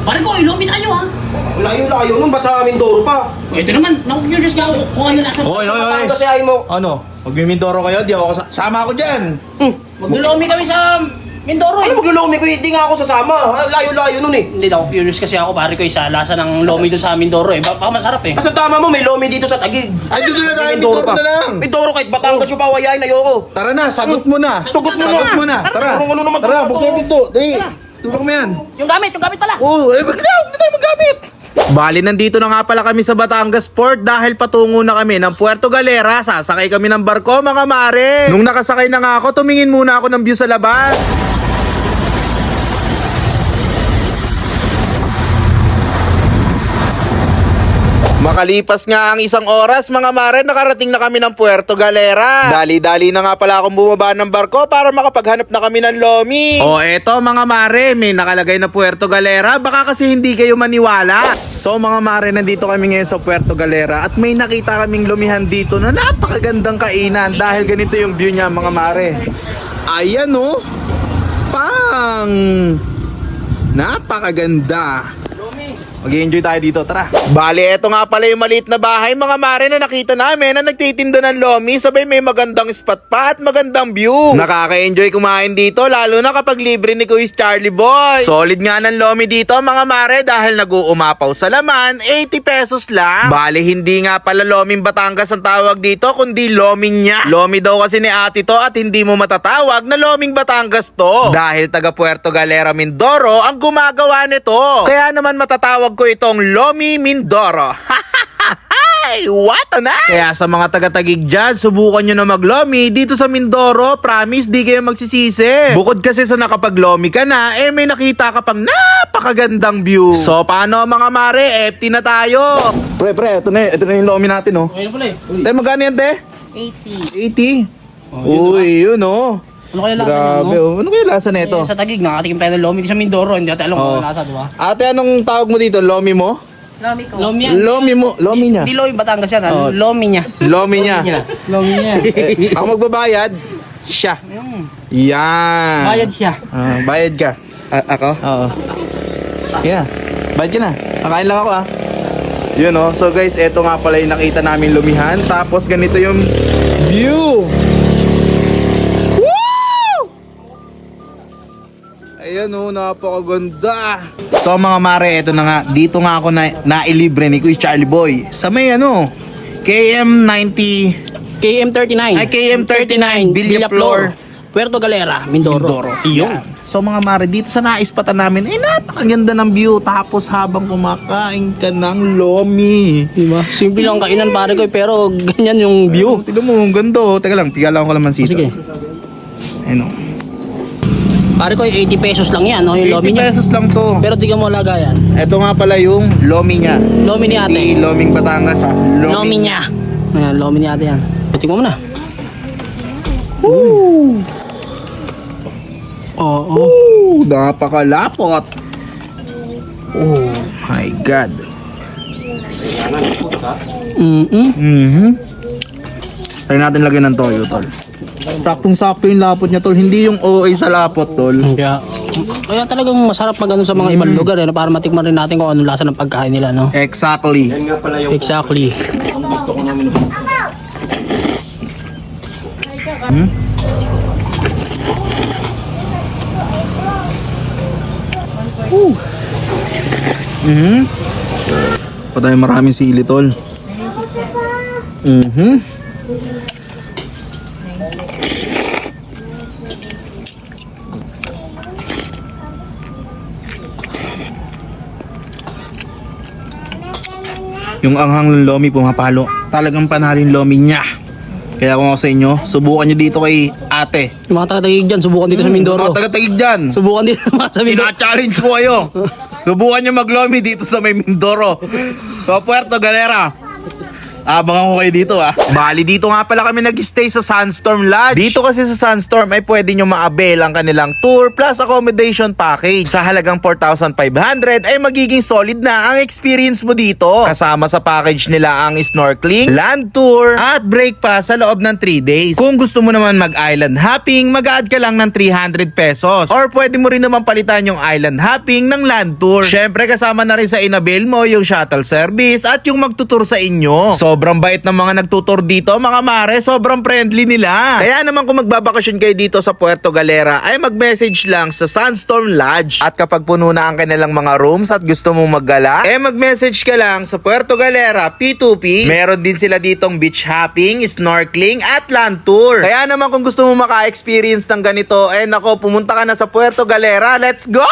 Pare ko, ilomi tayo ha. Layo-layo nun, ba't sa Mindoro pa? Ito naman, naku-curious ka ako kung ano nasa... Oy, Batangas kasi ayaw mo. Ano? Magmimindoro kayo? Di ako sama ako dyan. Maglulomi kami sa Mindoro eh. Ano maglulumi ko? Hindi nga ako sasama. Layo-layo nun eh. Hindi daw, curious kasi ako pare ko isa lasa ng lomi doon sa Mindoro eh. Baka masarap eh. Kasi tama mo, may lomi dito sa Taguig. Ay, dito na tayo. Mindoro Mindoro na lang. Mindoro kahit Batangas yung pawayain, ayoko. Tara na, sagot mo na. Sugot mo Sagot na. mo na. Tara. Ano naman Tara, to? buksan yung pinto. Dali. Tulong mo yan. Yung gamit pala. Oo, wag na tayo magamit. Bali, nandito na nga pala kami sa Batangas Port dahil patungo na kami ng Puerto Galera. Sasakay kami ng barko, mga mare. Nung nakasakay na nga ako, tumingin muna ako ng view sa labas. Makalipas nga ang isang oras, mga mare, nakarating na kami ng Puerto Galera. Dali-dali na nga pala akong bumaba ng barko para makapaghanap na kami ng lomi. O eto mga mare, may nakalagay na Puerto Galera. Baka kasi hindi kayo maniwala. So mga mare, nandito kami ngayon sa Puerto Galera at may nakita kaming lumihan dito na napakagandang kainan dahil ganito yung view niya, mga mare. Ayan o. Pang! Napakaganda. Mag-i-enjoy tayo dito, tara. Bale, eto nga pala yung maliit na bahay, mga mare, na nakita namin na nagtitinda ng lomi. Sabay may magandang spot pa at magandang view. Nakaka-enjoy kumain dito, lalo na kapag libre ni Kuya Charlie Boy. Solid nga ng lomi dito, mga mare, dahil nag-uumapaw sa laman, 80 pesos lang. Bale, hindi nga pala loming Batangas ang tawag dito, kundi loming niya. Lomi daw kasi ni ate to at hindi mo matatawag na loming Batangas to. Dahil taga Puerto Galera, Mindoro ang gumagawa nito. Kaya naman matatawag ko itong Lomi Mindoro. What na? Kaya sa mga taga-Taguig dyan, subukan nyo na maglomi dito sa Mindoro. Promise, di kayo magsisisi. Bukod kasi sa nakapaglomi ka na, may nakita ka pang napakagandang view. So, paano mga mare? FT na tayo. Pre, ito na yung lomi natin, oh. Okay na pala eh. Te, magkano yan, te? 80. 80. Uy, yun, oh. Ano kaya lasa Grabe, niya, no? oh. Ano kaya lasa nito? Sa Taguig, nakatikim tayo ng lomi sa Mindoro. Hindi natin alam kung ano lasa, di ba? Ate, anong tawag mo dito? Lomi mo? Lomi ko. Lomi yan. Lomi mo, lomi niya. Hindi lomi Batangas yan, Oh. lomi niya. Lomi niya. Lomi niya. Ako magbabayad, siya. Yan. Bayad siya. Bayad ka. Ako? Oo. Yeah. Bayad ka na. Kakain lang ako Yun So guys, eto nga pala yung nakita namin lumihan. Tapos ganito yung view. Woo! Ayan napakaganda. So mga mare, eto na nga. Dito nga ako nailibre ni Kuya Charlie Boy. Sa may KM90. KM39. Ay, KM39, Villaflor, Puerto Galera, Mindoro. Iyon. So mga mare, dito sa naispatan namin, napakaganda ng view. Tapos habang kumakain ka ng lomi. Diba? Simple lang kainan pare ko pero ganyan yung view. Tignan mo, ang ganda. Teka lang, pigalan ko lang man sito. Sige. Ayun Pare ko 80 pesos lang yan, no? Yung 80 lomi niya. pesos lang to. Pero tingnan mo lagayan. Ito nga pala yung lomi niya. Lomi ni ate. Hindi loming Batangas Lomi niya. Ayan, lomi ni ate yan. Tingnan mo na. Woo! Oo. Napakalapot. Oh my God. Try natin lagyan ng toyo, tol. Saktong-sakto yung lapot niya, tol. Hindi yung OA sa lapot, tol. Kaya talagang masarap magano sa mga ibang lugar para matikman rin natin kung anong lasa ng pagkain nila, no? Exactly. Exactly. Patay maraming sili, tol. Yung anghang ng lomi pumapalo. Talagang panalo yung lomi niya. Kaya kung ako sa inyo, subukan nyo dito kay ate. Yung mga taga-Taguig dyan, subukan dito sa Mindoro. Mga taga-Taguig dyan. Subukan dito sa Mindoro. Tina-challenge ko kayo. Subukan nyo maglomi dito sa may Mindoro. Sa Puerto Galera. Abangan ko kayo dito Bali, dito nga pala kami nag-stay sa Sandstorm Lodge. Dito kasi sa Sandstorm ay pwede nyo ma-avail ang kanilang tour plus accommodation package. Sa halagang 4,500 ay magiging solid na ang experience mo dito. Kasama sa package nila ang snorkeling, land tour, at break pa sa loob ng 3 days. Kung gusto mo naman mag-island hopping, mag-add ka lang ng 300 pesos. Or pwede mo rin naman palitan yung island hopping ng land tour. Syempre kasama na rin sa inabil mo yung shuttle service at yung magtutur sa inyo. Sobrang bait ng mga nagtutur dito mga mare, sobrang friendly nila. Kaya naman kung magbabakasyon kayo dito sa Puerto Galera ay mag-message lang sa Sandstorm Lodge. At kapag puno na ang kanilang mga rooms at gusto mong maggala, mag-message ka lang sa Puerto Galera P2P. Meron din sila ditong beach hopping, snorkeling at land tour. Kaya naman kung gusto mong maka-experience ng ganito, nako, pumunta ka na sa Puerto Galera. Let's go!